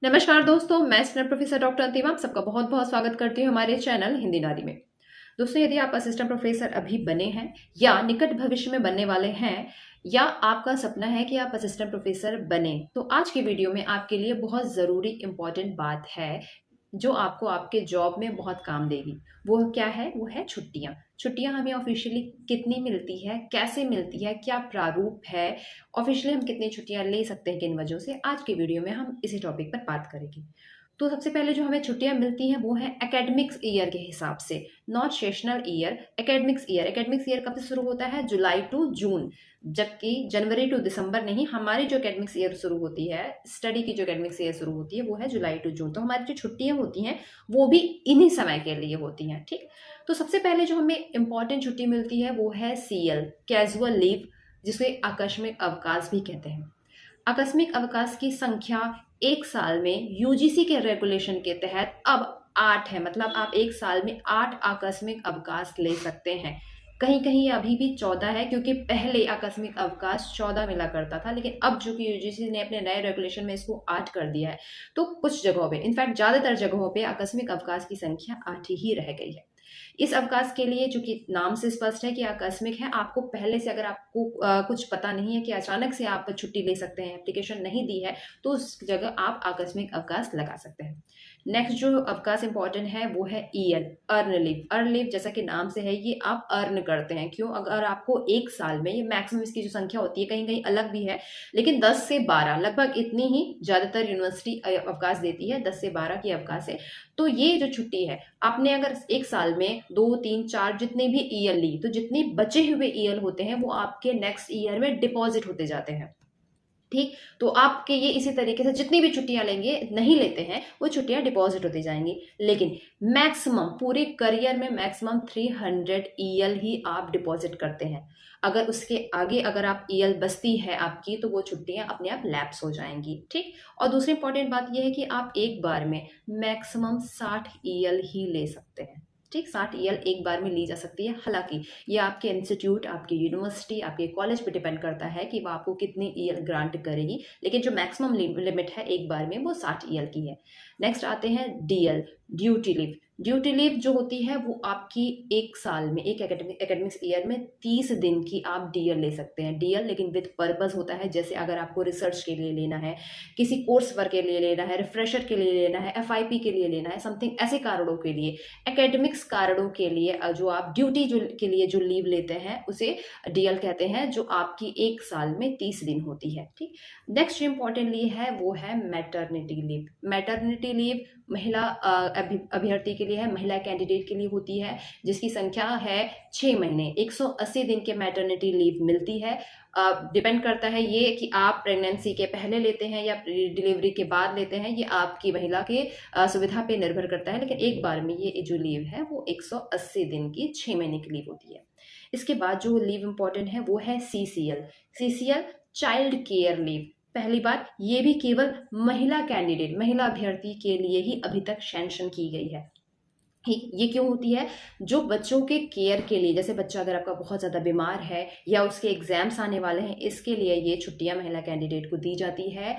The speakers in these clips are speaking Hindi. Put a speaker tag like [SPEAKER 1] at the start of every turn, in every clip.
[SPEAKER 1] नमस्कार दोस्तों, मैं स्नर प्रोफेसर डॉक्टर अंतिमा आप सबका बहुत बहुत स्वागत करती हूँ हमारे चैनल हिंदी नारी में। दोस्तों, यदि आप असिस्टेंट प्रोफेसर अभी बने हैं या निकट भविष्य में बनने वाले हैं या आपका सपना है कि आप असिस्टेंट प्रोफेसर बने, तो आज की वीडियो में आपके लिए बहुत ज़रूरी इंपॉर्टेंट बात है जो आपको आपके जॉब में बहुत काम देगी। वो क्या है? वो है छुट्टियाँ। छुट्टियाँ हमें ऑफिशियली कितनी मिलती है, कैसे मिलती है, क्या प्रारूप है, ऑफिशियली हम कितनी छुट्टियाँ ले सकते हैं, किन वजहों से, आज के वीडियो में हम इसी टॉपिक पर बात करेंगे। तो सबसे पहले जो हमें छुट्टियां मिलती हैं वो है एकेडमिक्स ईयर के हिसाब से, not sessional year, academics year. Academics year कब से शुरू होता है? जुलाई टू जून, जबकि जनवरी टू दिसंबर नहीं। हमारी जो एकेडमिक्स ईयर शुरू होती है, स्टडी की जो एकेडमिक्स ईयर शुरू होती है वो है जुलाई टू जून। तो हमारी जो छुट्टियां होती हैं वो भी इन्हीं समय के लिए होती हैं। ठीक, तो सबसे पहले जो हमें इंपॉर्टेंट छुट्टी मिलती है वो है CL, कैजुअल लीव, जिसे आकस्मिक अवकाश भी कहते हैं। आकस्मिक अवकाश की संख्या एक साल में यूजीसी के रेगुलेशन के तहत अब 8 है। मतलब आप एक साल में 8 आकस्मिक अवकाश ले सकते हैं। कहीं कहीं अभी भी 14 है, क्योंकि पहले आकस्मिक अवकाश 14 मिला करता था, लेकिन अब जो कि यूजीसी ने अपने नए रेगुलेशन में इसको 8 कर दिया है। तो कुछ जगहों पे, इनफैक्ट ज़्यादातर जगहों पे आकस्मिक अवकाश की संख्या 8 ही रह गई है। इस अवकाश के लिए, चूंकि नाम से स्पष्ट है कि आकस्मिक है, आपको पहले से, अगर आपको कुछ पता नहीं है कि अचानक से आप छुट्टी ले सकते हैं, एप्लीकेशन नहीं दी है, तो उस जगह आप आकस्मिक अवकाश लगा सकते हैं। नेक्स्ट जो अवकाश इंपॉर्टेंट है वो है EL, earn leave. Earn leave जैसा कि नाम से है, ये आप अर्न करते हैं। क्यों? अगर आपको एक साल में, ये मैक्सिमम इसकी जो संख्या होती है, कहीं कहीं अलग भी है, लेकिन 10 से 12 लगभग इतनी ही ज्यादातर यूनिवर्सिटी अवकाश देती है, 10 से 12 की अवकाश है। तो ये जो छुट्टी है, आपने अगर एक साल में 2, 3, 4 जितने भी EL ली, तो जितने बचे हुए EL होते हैं वो आपके नेक्स्ट ईयर में डिपॉजिट होते जाते हैं। ठीक, तो आपके ये इसी तरीके से जितनी भी छुट्टियां लेंगे, नहीं लेते हैं, वो छुट्टियां डिपॉजिट होती जाएंगी। लेकिन मैक्सिमम पूरे करियर में मैक्सिमम 300 EL ही आप डिपॉजिट करते हैं। अगर उसके आगे अगर आप EL बचती है आपकी, तो वो छुट्टियां अपने आप लैप्स हो जाएंगी। ठीक, और दूसरी इंपॉर्टेंट बात यह है कि आप एक बार में मैक्सिमम 60 EL ही ले सकते हैं। ठीक, 60 EL एक बार में ली जा सकती है। हालांकि ये आपके इंस्टीट्यूट, आपकी यूनिवर्सिटी, आपके कॉलेज पे डिपेंड करता है कि वो आपको कितनी EL ग्रांट करेगी, लेकिन जो मैक्सिमम लिमिट है एक बार में वो 60 EL की है। नेक्स्ट आते हैं DL, duty leave. Duty leave जो होती है वो आपकी एक साल में, एक एकेडमिक्स ईयर में 30 दिन की आप DL ले सकते हैं। DL लेकिन विद पर्पस होता है, जैसे अगर आपको रिसर्च के लिए लेना है, किसी कोर्स वर्क के लिए लेना है, रिफ्रेशर के लिए लेना है, FIP के लिए लेना है, समथिंग ऐसे कारणों के लिए, एकेडमिक्स कारणों के लिए जो आप ड्यूटी जो के लिए जो लीव लेते हैं उसे DL कहते हैं, जो आपकी एक साल में 30 दिन होती है। ठीक, नेक्स्ट जो इंपॉर्टेंट लीव है वो है मैटरनिटी लीव। मैटरनिटी लीव महिला अभ्यर्थी के लिए है, महिला कैंडिडेट के लिए होती है, जिसकी संख्या है 6 महीने, 180 दिन के मैटरनिटी लीव मिलती है। डिपेंड करता है ये कि आप प्रेगनेंसी के पहले लेते हैं या डिलीवरी के बाद लेते हैं, ये आपकी महिला के सुविधा पे निर्भर करता है, लेकिन एक बार में ये जो लीव है वो 180 दिन की 6 महीने की लीव होती है। इसके बाद जो लीव इंपॉर्टेंट है वो है CCL, चाइल्ड केयर लीव। पहली बात, ये भी केवल महिला कैंडिडेट, महिला अभ्यर्थी के लिए ही अभी तक सैंक्शन की गई है। ठीक, ये क्यों होती है? जो बच्चों के केयर के लिए, जैसे बच्चा अगर आपका बहुत ज़्यादा बीमार है या उसके एग्जाम्स आने वाले हैं, इसके लिए ये छुट्टियां महिला कैंडिडेट को दी जाती है।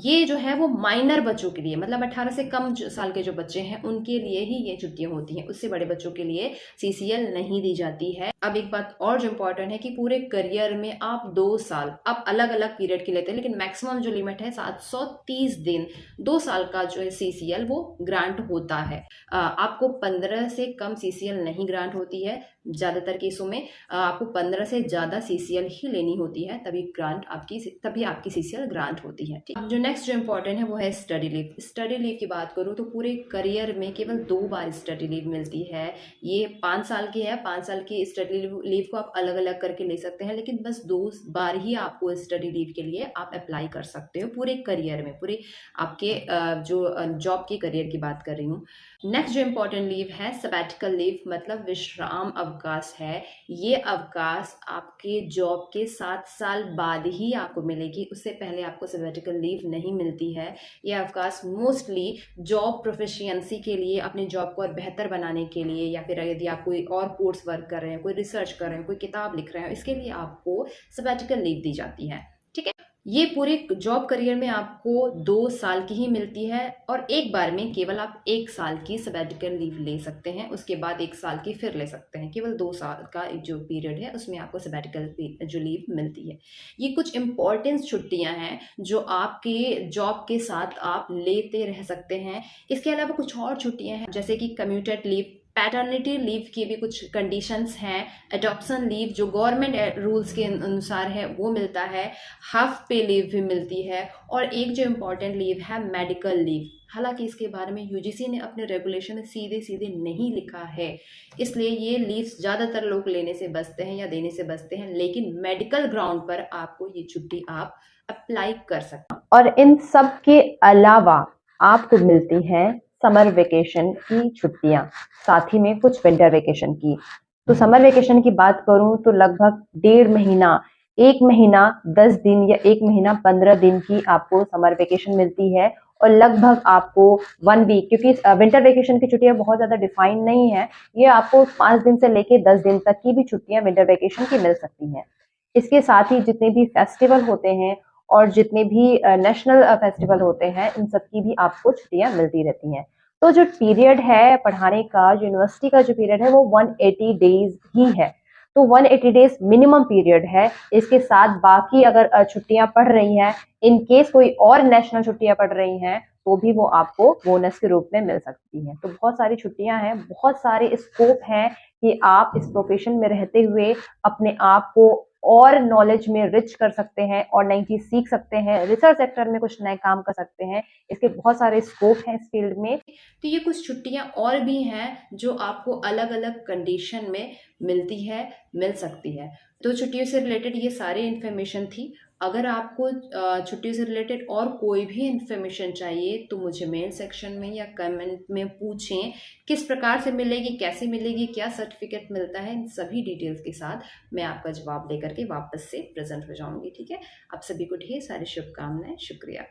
[SPEAKER 1] ये जो है वो माइनर बच्चों के लिए, मतलब 18 से कम साल के जो बच्चे हैं उनके लिए ही ये छुट्टियां होती हैं, उससे बड़े बच्चों के लिए CCL नहीं दी जाती है। अब एक बात और जो इम्पोर्टेंट है कि पूरे करियर में आप 2 साल, आप अलग अलग पीरियड के लेते हैं, लेकिन मैक्सिमम जो लिमिट है 730 दिन, 2 साल का जो है CCL वो ग्रांट होता है। आपको 15 से कम CCL नहीं ग्रांट होती है। ज़्यादातर केसों में आपको 15 से ज़्यादा CCL ही लेनी होती है, तभी आपकी CCL ग्रांट होती है। ठीक, जो नेक्स्ट जो इम्पोर्टेंट है वो है स्टडी लीव। स्टडी लीव की बात करूँ तो पूरे करियर में केवल 2 बार स्टडी लीव मिलती है। ये 5 साल की है। 5 साल की स्टडी लीव को आप अलग अलग करके ले सकते हैं, लेकिन बस 2 बार ही आपको स्टडी लीव के लिए आप अप्लाई कर सकते हो पूरे करियर में, पूरे आपके जो जॉब के करियर की बात कर रही हूँ। नेक्स्ट जो इम्पोर्टेंट लीव है सबैटिकल लीव, मतलब विश्राम अवकाश है। ये अवकाश आपके जॉब के 7 साल बाद ही आपको मिलेगी, उससे पहले आपको सबैटिकल लीव नहीं मिलती है। ये अवकाश मोस्टली जॉब प्रोफिशिएंसी के लिए, अपने जॉब को और बेहतर बनाने के लिए, या फिर यदि आप कोई और कोर्स वर्क कर रहे हैं, कोई रिसर्च कर रहे हैं, कोई किताब लिख रहे हैं, इसके लिए आपको सबैटिकल लीव दी जाती है। ठीक है, ये पूरे जॉब करियर में आपको 2 साल की ही मिलती है और एक बार में केवल आप 1 साल की सबैटिकल लीव ले सकते हैं, उसके बाद 1 साल की फिर ले सकते हैं। केवल 2 साल का एक जो पीरियड है उसमें आपको सबैटिकल जो लीव मिलती है। ये कुछ इम्पोर्टेंट छुट्टियां हैं जो आपके जॉब के साथ आप लेते रह सकते हैं। इसके अलावा कुछ और छुट्टियां हैं जैसे कि कम्यूटेड लीव, पैटर्निटी लीव की भी कुछ कंडीशंस हैं, एडॉप्शन लीव जो गवर्नमेंट रूल्स के अनुसार है वो मिलता है, हाफ पे लीव भी मिलती है और एक जो इम्पॉर्टेंट लीव है मेडिकल लीव। हालांकि इसके बारे में यूजीसी ने अपने रेगुलेशन में सीधे सीधे नहीं लिखा है, इसलिए ये लीव्स ज़्यादातर लोग लेने से बचते हैं या देने से बचते हैं, लेकिन मेडिकल ग्राउंड पर आपको ये छुट्टी आप अप्लाई कर सकते हैं।
[SPEAKER 2] और इन सब के अलावा आपको मिलती हैं समर वेकेशन की छुट्टियां, साथ ही में कुछ विंटर वेकेशन की। तो समर वेकेशन की बात करूं तो लगभग 1.5 महीना, 1 महीना 10 दिन या 1 महीना 15 दिन की आपको समर वेकेशन मिलती है। और लगभग आपको 1 वीक, क्योंकि विंटर वेकेशन की छुट्टियां बहुत ज्यादा डिफाइंड नहीं है, ये आपको 5 दिन से लेके 10 दिन तक की भी छुट्टियां विंटर वेकेशन की मिल सकती हैं। इसके साथ ही जितने भी फेस्टिवल होते हैं और जितने भी नेशनल फेस्टिवल होते हैं, इन सब की भी आपको छुट्टियां मिलती रहती हैं। तो जो पीरियड है पढ़ाने का, जो यूनिवर्सिटी का जो पीरियड है वो 180 डेज ही है। तो 180 डेज मिनिमम पीरियड है। इसके साथ बाकी अगर छुट्टियां पढ़ रही हैं, इन केस कोई और नेशनल छुट्टियां पढ़ रही हैं, तो भी वो आपको बोनस के रूप में मिल सकती हैं। तो बहुत सारी छुट्टियां हैं, बहुत सारे स्कोप हैं कि आप इस प्रोफेशन में रहते हुए अपने आप को और नॉलेज में रिच कर सकते हैं और नई चीज सीख सकते हैं, रिसर्च सेक्टर में कुछ नए काम कर सकते हैं। इसके बहुत सारे स्कोप हैं इस फील्ड में।
[SPEAKER 1] तो ये कुछ छुट्टियां और भी हैं जो आपको अलग अलग कंडीशन में मिलती है, मिल सकती है। तो छुट्टियों से रिलेटेड ये सारी इन्फॉर्मेशन थी। अगर आपको छुट्टियों से रिलेटेड और कोई भी इन्फॉर्मेशन चाहिए तो मुझे मेल सेक्शन में या कमेंट में पूछें, किस प्रकार से मिलेगी, कैसे मिलेगी, क्या सर्टिफिकेट मिलता है, इन सभी डिटेल्स के साथ मैं आपका जवाब लेकर के वापस से प्रेजेंट हो जाऊंगी। ठीक है, आप सभी को ढेर सारी शुभकामनाएं। शुक्रिया।